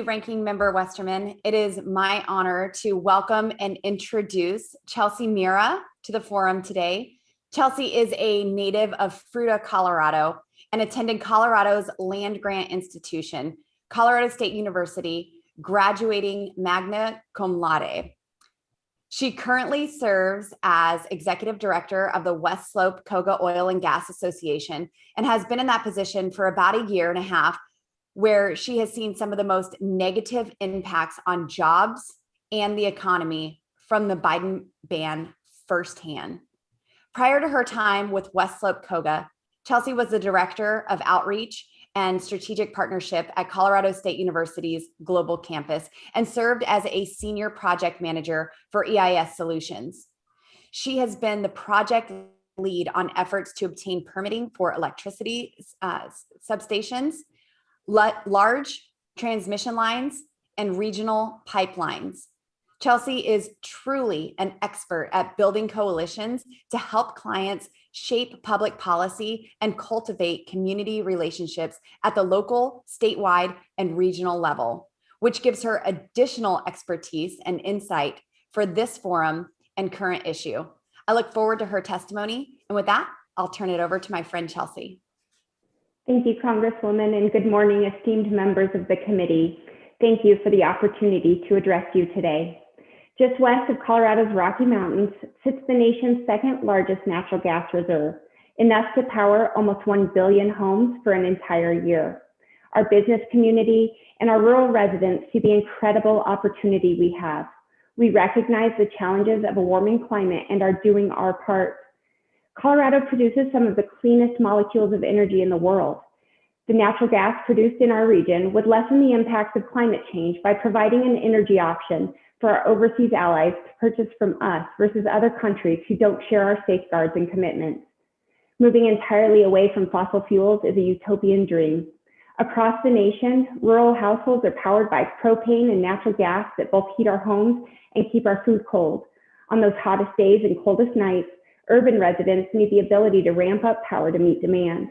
Ranking Member Westerman. It is my honor to welcome and introduce Chelsie Miera to the forum today. Chelsie is a native of Fruita, Colorado, and attended Colorado's land grant institution, Colorado State University, graduating magna cum laude. She currently serves as executive director of the West Slope Koga Oil and Gas Association and has been in that position for about a year and a half, where she has seen some of the most negative impacts on jobs and the economy from the Biden ban firsthand. Prior to her time with West Slope Koga, Chelsie was the director of outreach and strategic partnership at Colorado State University's global campus and served as a senior project manager for EIS Solutions. She has been the project lead on efforts to obtain permitting for electricity substations, large transmission lines, and regional pipelines. Chelsie is truly an expert at building coalitions to help clients shape public policy and cultivate community relationships at the local, statewide, and regional level, which gives her additional expertise and insight for this forum and current issue. I look forward to her testimony. And with that, I'll turn it over to my friend Chelsie. Thank you, Congresswoman, and good morning, esteemed members of the committee. Thank you for the opportunity to address you today. Just west of Colorado's Rocky Mountains sits the nation's second largest natural gas reserve, enough to power almost 1 billion homes for an entire year. Our business community and our rural residents see the incredible opportunity we have. We recognize the challenges of a warming climate and are doing our part. Colorado produces some of the cleanest molecules of energy in the world. The natural gas produced in our region would lessen the impacts of climate change by providing an energy option for our overseas allies to purchase from us versus other countries who don't share our safeguards and commitments. Moving entirely away from fossil fuels is a utopian dream. Across the nation, rural households are powered by propane and natural gas that both heat our homes and keep our food cold. On those hottest days and coldest nights, urban residents need the ability to ramp up power to meet demand.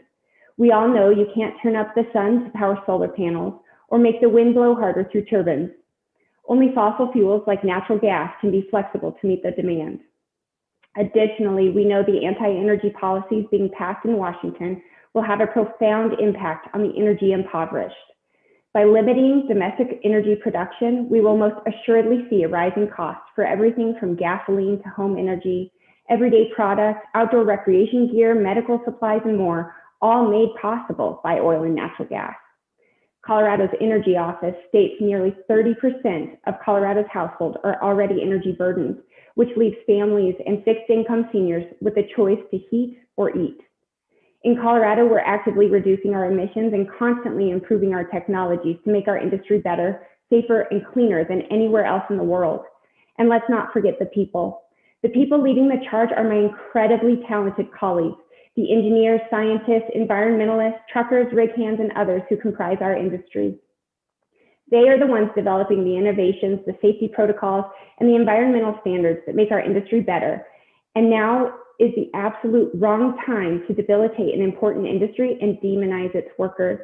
We all know you can't turn up the sun to power solar panels or make the wind blow harder through turbines. Only fossil fuels like natural gas can be flexible to meet the demand. Additionally, we know the anti-energy policies being passed in Washington will have a profound impact on the energy impoverished. By limiting domestic energy production, we will most assuredly see a rise in cost for everything from gasoline to home energy, everyday products, outdoor recreation gear, medical supplies, and more, all made possible by oil and natural gas. Colorado's Energy Office states nearly 30% of Colorado's households are already energy burdened, which leaves families and fixed income seniors with the choice to heat or eat. In Colorado, we're actively reducing our emissions and constantly improving our technologies to make our industry better, safer, and cleaner than anywhere else in the world. And let's not forget the people. The people leading the charge are my incredibly talented colleagues, the engineers, scientists, environmentalists, truckers, rig hands, and others who comprise our industry. They are the ones developing the innovations, the safety protocols, and the environmental standards that make our industry better. And now is the absolute wrong time to debilitate an important industry and demonize its workers.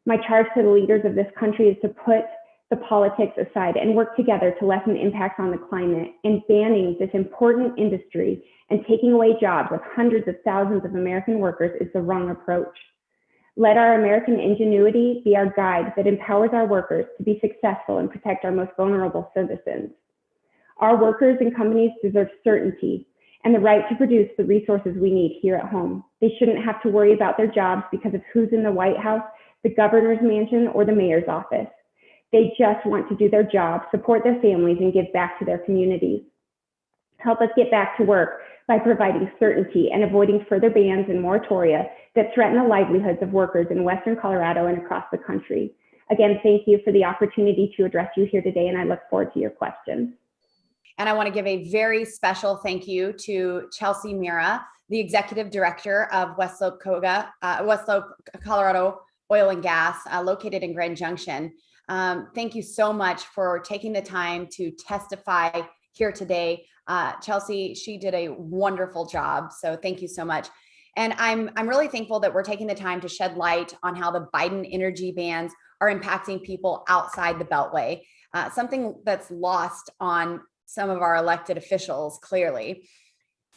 My charge to the leaders of this country is to put the politics aside and work together to lessen impacts on the climate, and banning this important industry and taking away jobs of hundreds of thousands of American workers is the wrong approach. Let our American ingenuity be our guide that empowers our workers to be successful and protect our most vulnerable citizens. Our workers and companies deserve certainty and the right to produce the resources we need here at home. They shouldn't have to worry about their jobs because of who's in the White House, the governor's mansion, or the mayor's office. They just want to do their job, support their families, and give back to their communities. Help us get back to work by providing certainty and avoiding further bans and moratoria that threaten the livelihoods of workers in Western Colorado and across the country. Again, thank you for the opportunity to address you here today, and I look forward to your questions. And I want to give a very special thank you to Chelsie Miera, the Executive Director of West Slope Colorado Oil and Gas, located in Grand Junction. Thank you so much for taking the time to testify here today. Chelsie, she did a wonderful job. So thank you so much. And I'm really thankful that we're taking the time to shed light on how the Biden energy bans are impacting people outside the Beltway, something that's lost on some of our elected officials, clearly.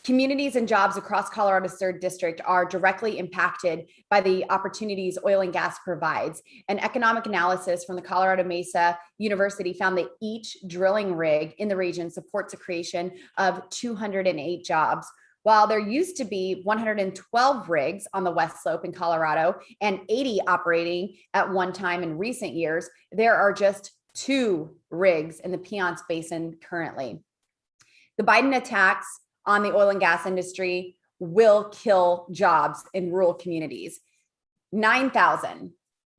Communities and jobs across Colorado's 3rd District are directly impacted by the opportunities oil and gas provides. An economic analysis from the Colorado Mesa University found that each drilling rig in the region supports the creation of 208 jobs. While there used to be 112 rigs on the West Slope in Colorado and 80 operating at one time in recent years, there are just 2 rigs in the Piceance Basin currently. The Biden attacks on the oil and gas industry will kill jobs in rural communities. 9,000.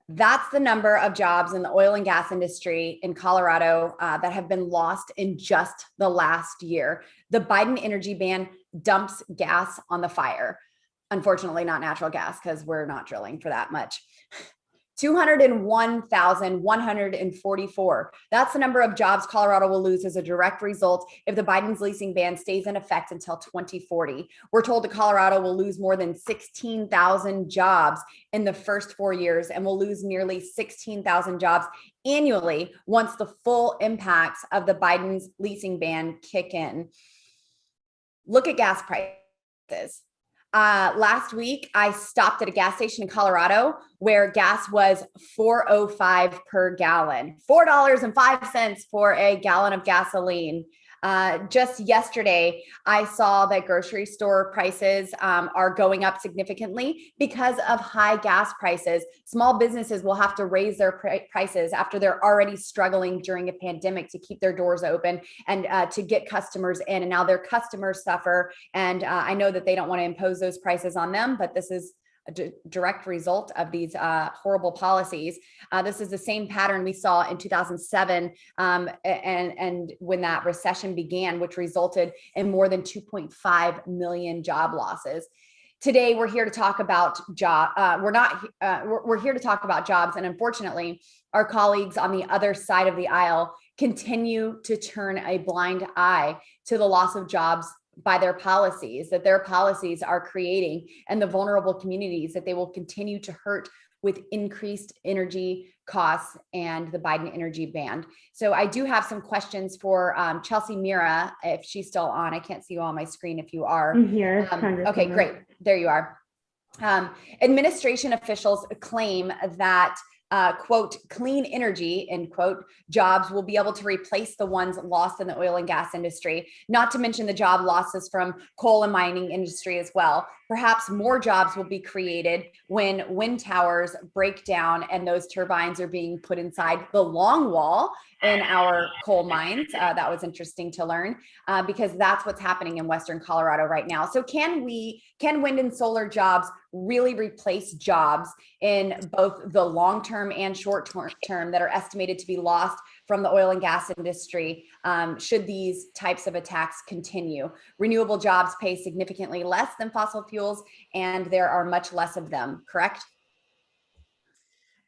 That's the number of jobs in the oil and gas industry in Colorado that have been lost in just the last year. The Biden energy ban dumps gas on the fire. Unfortunately, not natural gas, because we're not drilling for that much. 201,144. That's the number of jobs Colorado will lose as a direct result if the Biden's leasing ban stays in effect until 2040. We're told that Colorado will lose more than 16,000 jobs in the first 4 years and will lose nearly 16,000 jobs annually once the full impacts of the Biden's leasing ban kick in. Look at gas prices. Last week, I stopped at a gas station in Colorado where gas was $4.05 per gallon, $4.05 for a gallon of gasoline. Just yesterday, I saw that grocery store prices are going up significantly because of high gas prices. Small businesses will have to raise their prices after they're already struggling during a pandemic to keep their doors open and to get customers in. And now their customers suffer. And I know that they don't want to impose those prices on them, but this is a direct result of these horrible policies. This is the same pattern we saw in 2007 and when that recession began, which resulted in more than 2.5 million job losses. Today, we're here to talk about we're here to talk about jobs, and unfortunately, our colleagues on the other side of the aisle continue to turn a blind eye to the loss of jobs by their policies that their policies are creating and the vulnerable communities that they will continue to hurt with increased energy costs and the Biden energy ban. So I do have some questions for Chelsie Miera, if she's still on. I can't see you on my screen if you are. I'm here. Okay, great. There you are. Administration officials claim that quote, clean energy, end quote, jobs will be able to replace the ones lost in the oil and gas industry, not to mention the job losses from coal and mining industry as well. Perhaps more jobs will be created when wind towers break down and those turbines are being put inside the long wall in our coal mines. That was interesting to learn because that's what's happening in Western Colorado right now. So can wind and solar jobs really replace jobs in both the long-term and short-term that are estimated to be lost from the oil and gas industry should these types of attacks continue? Renewable jobs pay significantly less than fossil fuels, and there are much less of them, correct?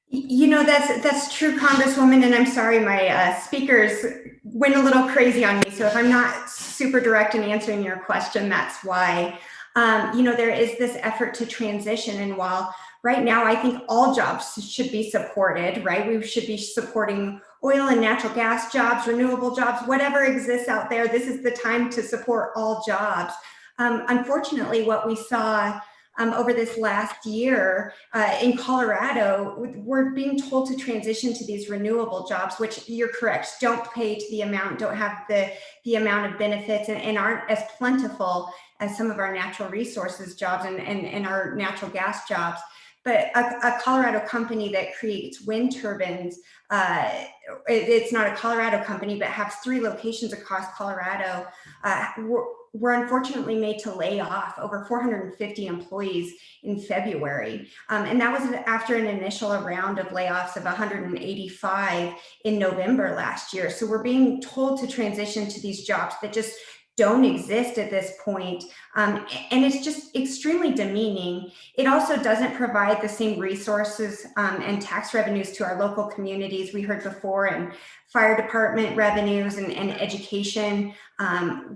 You know, that's true, Congresswoman, and I'm sorry, my speakers went a little crazy on me. So if I'm not super direct in answering your question, that's why. You know, there is this effort to transition, and while right now I think all jobs should be supported, right? We should be supporting oil and natural gas jobs, renewable jobs, whatever exists out there. This is the time to support all jobs. Unfortunately, what we saw over this last year in Colorado, we're being told to transition to these renewable jobs, which you're correct, don't pay to the amount, don't have the amount of benefits and aren't as plentiful as some of our natural resources jobs and our natural gas jobs. But a Colorado company that creates wind turbines, it's not a Colorado company, but has 3 locations across Colorado, were unfortunately made to lay off over 450 employees in February. And that was after an initial round of layoffs of 185 in November last year. So we're being told to transition to these jobs that just don't exist at this point. And it's just extremely demeaning. It also doesn't provide the same resources and tax revenues to our local communities we heard before, and fire department revenues and education,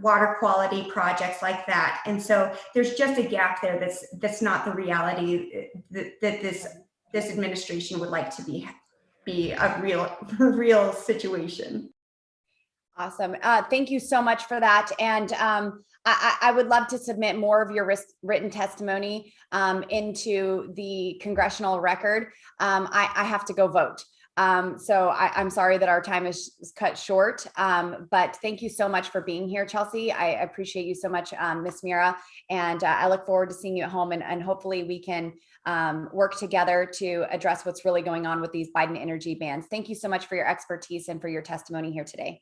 water quality projects like that. And so there's just a gap there that's not the reality that this administration would like to be be a real situation. Awesome. Thank you so much for that. And I would love to submit more of your written testimony into the congressional record. I have to go vote. So I'm sorry that our time is cut short, but thank you so much for being here, Chelsie. I appreciate you so much, Ms. Miera, and I look forward to seeing you at home, and hopefully we can work together to address what's really going on with these Biden energy bans. Thank you so much for your expertise and for your testimony here today.